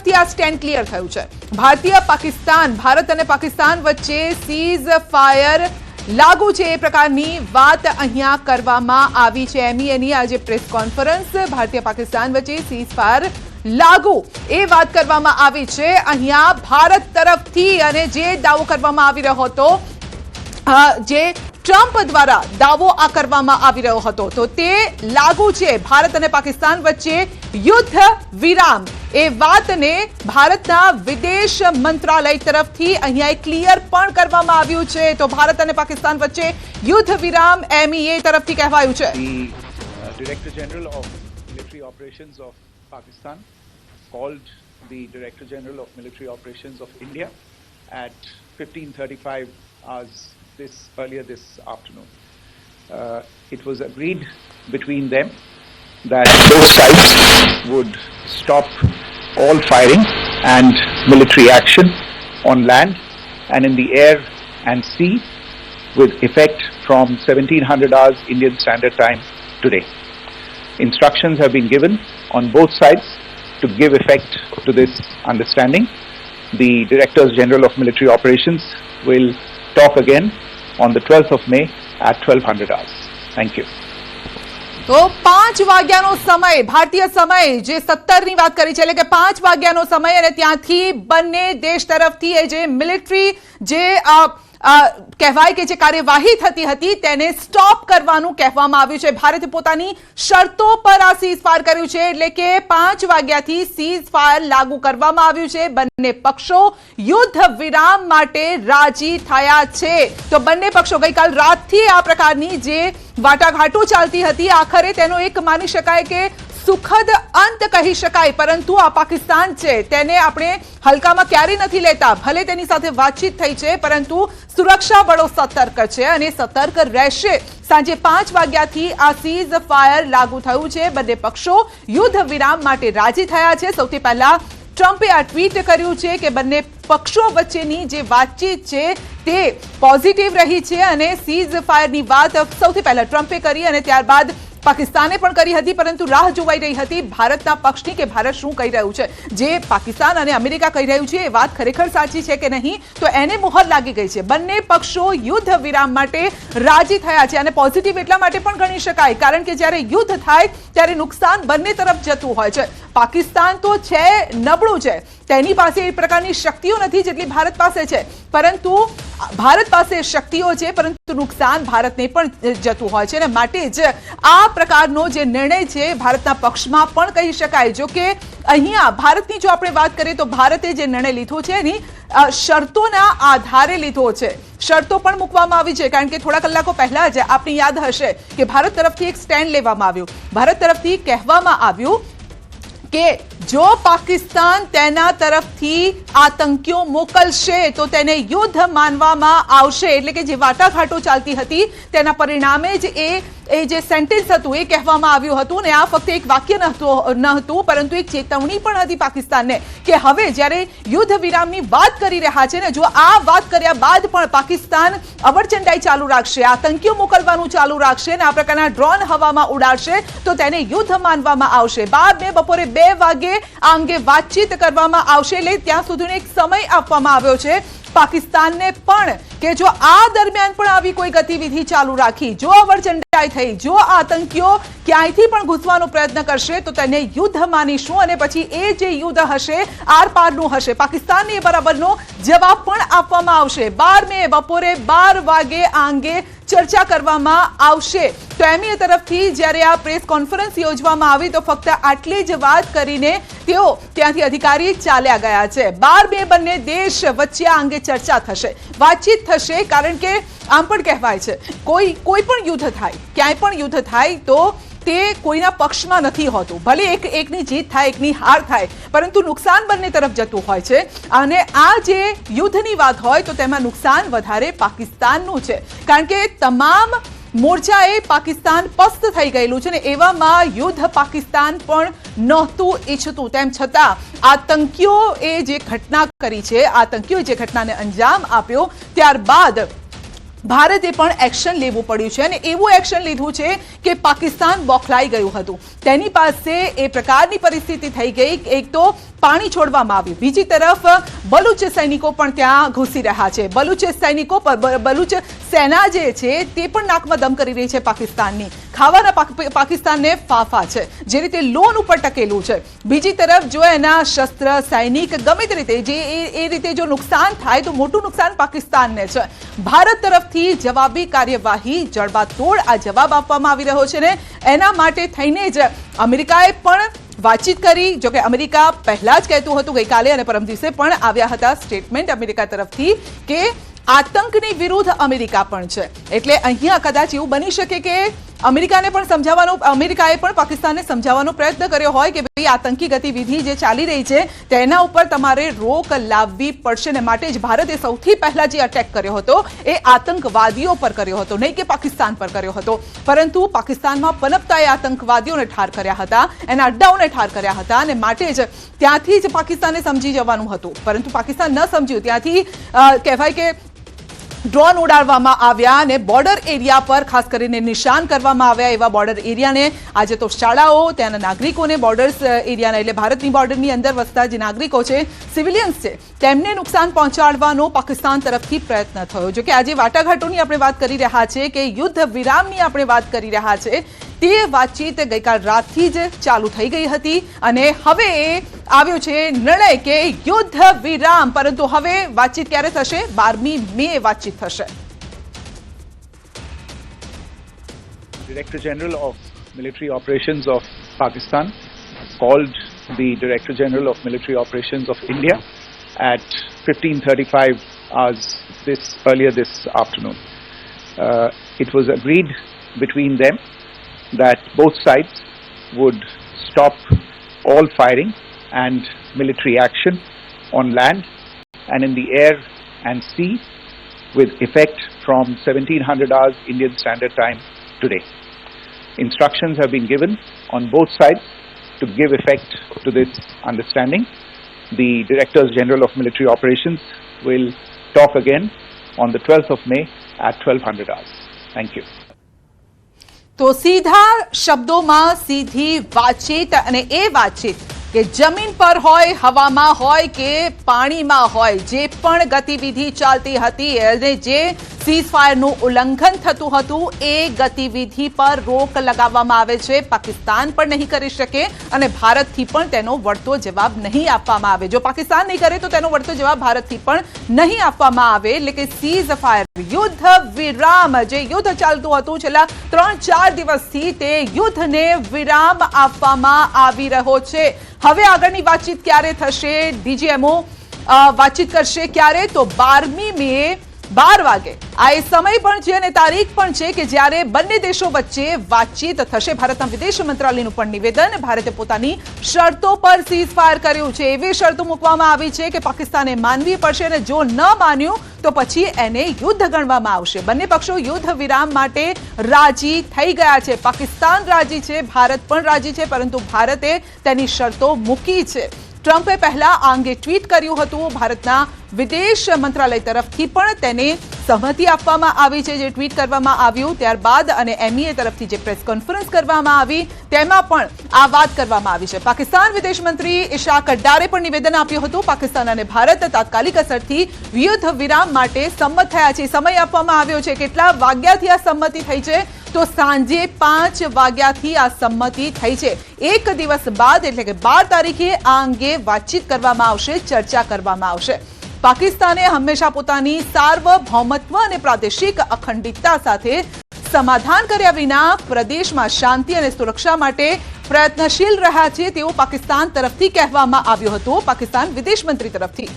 તરફથી આ stand clear થયું છે। ભારત અને પાકિસ્તાન વચ્ચે સીઝ ફાયર લાગુ છે એ પ્રકારની વાત અહીંયા કરવામાં આવી છે। MEAની આજે પ્રેસ કોન્ફરન્સ ભારતીય પાકિસ્તાન વચ્ચે સીઝ ફાયર લાગુ એ વાત કરવામાં આવી છે। અહીંયા ભારત તરફથી અને જે દાવો કરવામાં આવી રહ્યો હતો, જે ટ્રમ્પ દ્વારા દાવો આ કરવામાં આવી રહ્યો હતો, તો તે લાગુ છે। ભારત અને પાકિસ્તાન વચ્ચે યુદ્ધ વિરામ એ વાતને ભારતના વિદેશ મંત્રાલય તરફથી અહીંયા ક્લિયર પણ કરવામાં આવ્યું છે। તો ભારત અને પાકિસ્તાન વચ્ચે યુદ્ધ વિરામ MEA તરફથી કહેવાયું છે। Director General of Military Operations of Pakistan called the Director General of Military Operations of India at 15:35 hours earlier this afternoon. It was agreed between them that both sides would stop all firing and military action on land and in the air and sea with effect from 1700 hours Indian Standard Time today. Instructions have been given on both sides to give effect to this understanding. The Directors General of Military Operations will talk again on the 12th of May at 1200 hours. Thank you. તો 5 વાગ્યાનો સમય, ભારતીય સમય જે 17ની વાત કરી છે, એટલે કે 5 વાગ્યાનો સમય, અને ત્યાંથી બંને દેશ તરફથી એ જે મિલિટરી જે કહેવાય કે જે કાર્યવાહી થતી હતી તેને સ્ટોપ કરવાનું કહેવામાં આવ્યું છે। ભારતે પોતાની શરતો પર આ સીઝ ફાયર કર્યું છે, એટલે કે 5 વાગ્યાથી સીઝ ફાયર લાગુ કરવામાં આવ્યું છે। બંને પક્ષો યુદ્ધ વિરામ માટે રાજી થયા છે। તો બંને પક્ષો ગઈકાલ રાતથી આ પ્રકારની જે વાટાઘાટો ચાલતી હતી, આખરે તેનો એક માની શકાય કે સુખદ અંત કહી શકાય, પરંતુ આ પાકિસ્તાન છે તેને આપણે હલકામાં ક્યારેય નથી લેતા। ભલે તેની સાથે વાતચીત થઈ છે, પરંતુ સુરક્ષા બળો સતર્ક છે અને સતર્ક રહેશે। સાંજે 5 વાગ્યાથી આ સીઝ ફાયર લાગુ થયું છે। બંને પક્ષો યુદ્ધ વિરામ માટે રાજી થયા છે। સૌથી પહેલા ટ્રમ્પે આ ટ્વીટ કર્યું છે કે બંને પક્ષો વચ્ચેની જે વાતચીત છે તે પોઝિટિવ રહી છે અને સીઝ ફાયરની વાત સૌથી પહેલા ટ્રમ્પે કરી અને ત્યારબાદ પાકિસ્તાને પણ કરી હતી, પરંતુ રાહ જોવાઈ રહી હતી ભારતના પક્ષની કે ભારત શું કહી રહ્યું છે। જે પાકિસ્તાન અને અમેરિકા કહી રહ્યું છે એ વાત ખરેખર સાચી છે કે નહીં, તો એને મોહર લાગી ગઈ છે। બંને પક્ષો યુદ્ધ વિરામ માટે રાજી થયા છે અને પોઝિટિવ એટલા માટે પણ ગણી શકાય કારણ કે જ્યારે યુદ્ધ થાય ત્યારે નુકસાન બંને તરફ જતું હોય છે। પાકિસ્તાન તો છે નબળું છે, તેની પાસે એ પ્રકારની શક્તિઓ નથી જેટલી ભારત પાસે છે, પરંતુ ભારત પાસે શક્તિઓ છે પરંતુ નુકસાન ભારતને પણ જતું હોય છે અને માટે જ આ પ્રકારનો જે નિર્ણય છે ભારતના પક્ષમાં પણ કહી શકાય। જો કે અહીંયા ભારતની જો આપણે વાત કરીએ તો ભારતે જે નિર્ણય લીધો છે એની શરતોના આધારે લીધો છે। શરતો પણ મૂકવામાં આવી છે કારણ કે થોડા કલાકો પહેલા જ આપને યાદ હશે કે ભારત તરફથી એક સ્ટેન્ડ લેવામાં આવ્યું। ભારત તરફથી કહેવામાં આવ્યું કે જો પાકિસ્તાન તેના તરફથી આતંકીઓ મોકલશે તો તેને યુદ્ધ માનવામાં આવશે, એટલે કે જે વાટાઘાટો ચાલતી હતી તેના પરિણામે જ એ જે સેન્ટેન્સ હતું એ કહેવામાં આવ્યું હતું ને આ ફક્ત એક વાક્ય ન હતું પરંતુ એક ચેતવણી પણ હતી પાકિસ્તાનને કે હવે જ્યારે યુદ્ધ વિરામની વાત કરી રહ્યા છે ને, જો આ વાત કર્યા બાદ પણ પાકિસ્તાન અવરચંડાઈ ચાલુ રાખશે, આતંકીઓ મોકલવાનું ચાલુ રાખશે ને આ પ્રકારના ડ્રોન હવામાં ઉડાડશે તો તેને યુદ્ધ માનવામાં આવશે। બાદ મેં બપોરે 2 વાગે આ અંગે વાતચીત કરવામાં આવશે, એટલે ત્યાં સુધીનો એક સમય આપવામાં આવ્યો છે પાકિસ્તાનને પણ કે જો આ દરમિયાન પણ આવી કોઈ ગતિવિધિ ચાલુ રાખી, જો અવરચંડાઈ થઈ, જો આતંકીઓ ક્યાંયથી પણ ઘૂસવાનો પ્રયત્ન કરશે તો તેને યુદ્ધ માનીશું અને પછી એ જે યુદ્ધ હશે આર પારનું હશે। પાકિસ્તાનને એ બરાબરનો જવાબ પણ આપવામાં આવશે। 12 મે બપોરે 12 વાગે આ અંગે ચર્ચા કરવામાં આવશે। તો MEA તરફથી જ્યારે આ પ્રેસ કોન્ફરન્સ યોજવામાં આવી તો ફક્ત આટલી જ વાત કરીને તેઓ ત્યાંથી અધિકારી ચાલ્યા ગયા છે। 12 મે બંને દેશ વચ્ચે આ અંગે ચર્ચા થશે, વાતચીત થશે, કારણ કે આમ પણ કહેવાય છે કોઈ પણ યુદ્ધ થાય, ક્યાંય પણ યુદ્ધ થાય તો તે કોઈના પક્ષમાં નથી હોતું, ભલે એકની જીત થાય એકની હાર થાય, પરંતુ નુકસાન બંને તરફ જતું હોય છે અને આ જે યુદ્ધની વાત હોય તો તેમાં નુકસાન વધારે પાકિસ્તાનનું છે કારણ કે તમામ મોરચાએ પાકિસ્તાન પસ્ત થઈ ગયેલું છે ને એવામાં યુદ્ધ પાકિસ્તાન પણ નહોતું ઈચ્છતું। તેમ છતાં આતંકીઓએ જે ઘટના કરી છે, આતંકીઓએ જે ઘટનાને અંજામ આપ્યો ત્યારબાદ ભારતે પણ એક્શન લેવું પડ્યું છે અને એવું એક્શન લીધું છે કે પાકિસ્તાન બોખલાઈ ગયું હતું. તેની પાસે એ પ્રકારની પરિસ્થિતિ થઈ ગઈ. એક તો પાણી છોડવામાં આવ્યું, બીજી તરફ બલુચ સૈનિકો પણ ત્યાં ઘૂસી રહ્યા છે. બલુચ સેના જે છે તે પણ નાકમાં દમ કરી રહી છે પાકિસ્તાનની. ખાવાના પાકિસ્તાનને ફાફા છે, જે રીતે લોન ઉપર ટકેલું છે. બીજી તરફ જો એના શસ્ત્ર સૈનિક ગમે તે રીતે એ રીતે જો નુકસાન થાય તો મોટું નુકસાન પાકિસ્તાનને છે. ભારત તરફથી જવાબી કાર્યવાહી જડબાતોડ આ જવાબ આપવામાં આવી રહ્યો છે ને એના માટે થઈને જ અમેરિકાએ પણ વાતચીત કરી. જોકે અમેરિકા પહેલા જ કહેતું હતું, ગઈકાલે અને પરમ દિવસે પણ આવ્યા હતા સ્ટેટમેન્ટ અમેરિકા તરફથી કે આતંકની વિરુદ્ધ અમેરિકા પણ છે. એટલે અહીંયા કદાચ એવું બની શકે કે અમેરિકાએ પણ પાકિસ્તાનને સમજાવવાનો પ્રયત્ન કર્યો હોય કે ભાઈ આતંકી ગતિવિધિ જે ચાલી રહી છે તેના ઉપર તમારે રોક લાવવી પડશે ને માટે જ ભારતે સૌથી પહેલા જે અટેક કર્યો હતો એ આતંકવાદીઓ પર કર્યો હતો, નહીં કે પાકિસ્તાન પર કર્યો હતો. પરંતુ પાકિસ્તાનમાં પનપતા એ આતંકવાદીઓને ઠાર કર્યા હતા, એના અડ્ડાઓને ઠાર કર્યા હતા અને માટે જ ત્યાંથી જ પાકિસ્તાને સમજી જવાનું હતું. પરંતુ પાકિસ્તાન ન સમજ્યું. ત્યાંથી કહેવાય કે ડ્રોન ઉડાડવામાં આવ્યા અને બોર્ડર એરિયા પર ખાસ કરીને નિશાન કરવામાં આવ્યા. એવા બોર્ડર એરિયાને આજે તો શાળાઓ, ત્યાંના નાગરિકોને બોર્ડર્સ એરિયાના એટલે ભારતની બોર્ડરની અંદર વસતા જે નાગરિકો છે, સિવિલિયન્સ છે, તેમને નુકસાન પહોંચાડવાનો પાકિસ્તાન તરફથી પ્રયત્ન થયો. જો કે આજે વાટાઘાટોની આપણે વાત કરી રહ્યા છે કે યુદ્ધ વિરામની આપણે વાત કરી રહ્યા છે, તે વાતચીત ગઈકાલ રાતથી જ ચાલુ થઈ ગઈ હતી અને હવે આવ્યો છે નિર્ણય કે યુદ્ધ વિરામ. પરંતુ હવે વાતચીત ક્યારે થશે? 12મી મે વાતચીત થશે. Director General of Military Operations of Pakistan called the Director General of Military Operations of India at 15:35 hours earlier this afternoon. It was agreed between them that both sides would stop all firing and military action on land and in the air and sea with effect from 1700 hours Indian Standard Time today. Instructions have been given on both sides to give effect to this understanding. The Directors General of Military Operations will talk again on the 12th of May at 1200 hours. Thank you. તો સીધા શબ્દોમાં સીધી વાતચીત અને એ વાતચીત કે જમીન પર હોય, હવામાં હોય કે પાણીમાં હોય, જે પણ ગતિવિધિ ચાલતી હતી અને જે સીઝફાયરનું ઉલ્લંઘન થતું હતું એ ગતિવિધિ પર રોક લગાવવામાં આવે છે. પાકિસ્તાન પણ નહીં કરી શકે અને ભારતથી પણ તેનો વળતો જવાબ નહીં આપવામાં આવે. જો પાકિસ્તાન નહીં કરે તો તેનો વળતો જવાબ ભારતથી પણ નહીં આપવામાં આવે. એટલે કે સીઝફાયર, યુદ્ધ વિરામ, જે યુદ્ધ ચાલતું હતું છેલ્લા 3-4 દિવસથી, તે યુદ્ધને વિરામ આપવામાં આવી રહ્યો છે. હવે આગળની વાતચીત ક્યારે થશે? ડીજીએમઓ વાતચીત કરશે ક્યારે? તો 12મી મે 12 વાગે. આ એ સમય પણ છે અને તારીખ પણ છે કે જ્યારે બંને દેશો વચ્ચે વાતચીત થશે. ભારતના વિદેશ મંત્રાલયનું પણ નિવેદન. ભારતે પોતાની શરતો પર સીઝફાયર કર્યું છે. એવી શરતો મૂકવામાં આવી છે કે પાકિસ્તાને માનવી પડશે અને જો ન માન્યું તો પછી એને યુદ્ધ ગણવામાં આવશે. બંને પક્ષો યુદ્ધ વિરામ માટે રાજી થઈ ગયા છે. પાકિસ્તાન રાજી છે, ભારત પણ રાજી છે, પરંતુ ભારતે તેની શરતો મૂકી છે. ટ્રમ્પે પહેલા આ અંગે ટ્વીટ કર્યું હતું. ભારતના વિદેશ મંત્રાલય તરફથી પણ તેને સહમતિ આપવામાં આવી છે. જે ટ્વીટ કરવામાં આવ્યું ત્યારબાદ અને એમઈએ તરફથી જે પ્રેસ કોન્ફરન્સ કરવામાં આવી તેમાં પણ આ વાત કરવામાં આવી છે. પાકિસ્તાન વિદેશ મંત્રી ઇશાક અડ્ડારે પણ નિવેદન આપ્યું હતું. પાકિસ્તાન અને ભારત તાત્કાલિક અસરથી યુદ્ધ વિરામ માટે સંમત થયા છે. સમય આપવામાં આવ્યો છે. કેટલા વાગ્યાથી આ સંમતિ થઈ છે? તો સાંજે 5 વાગ્યાથી આ સંમતિ થઈ છે. એક દિવસ બાદ એટલે કે 12 તારીખે આ અંગે વાતચીત કરવામાં આવશે, ચર્ચા કરવામાં આવશે. પાકિસ્તાને હંમેશા પોતાની સાર્વભૌમત્વ અને પ્રાદેશિક અખંડિતતા સાથે સમાધાન કર્યા વિના પ્રદેશમાં શાંતિ અને સુરક્ષા માટે પ્રયત્નશીલ રહ્યા છે તેવું પાકિસ્તાન તરફથી કહેવામાં આવ્યું હતું, પાકિસ્તાન વિદેશ મંત્રી તરફથી.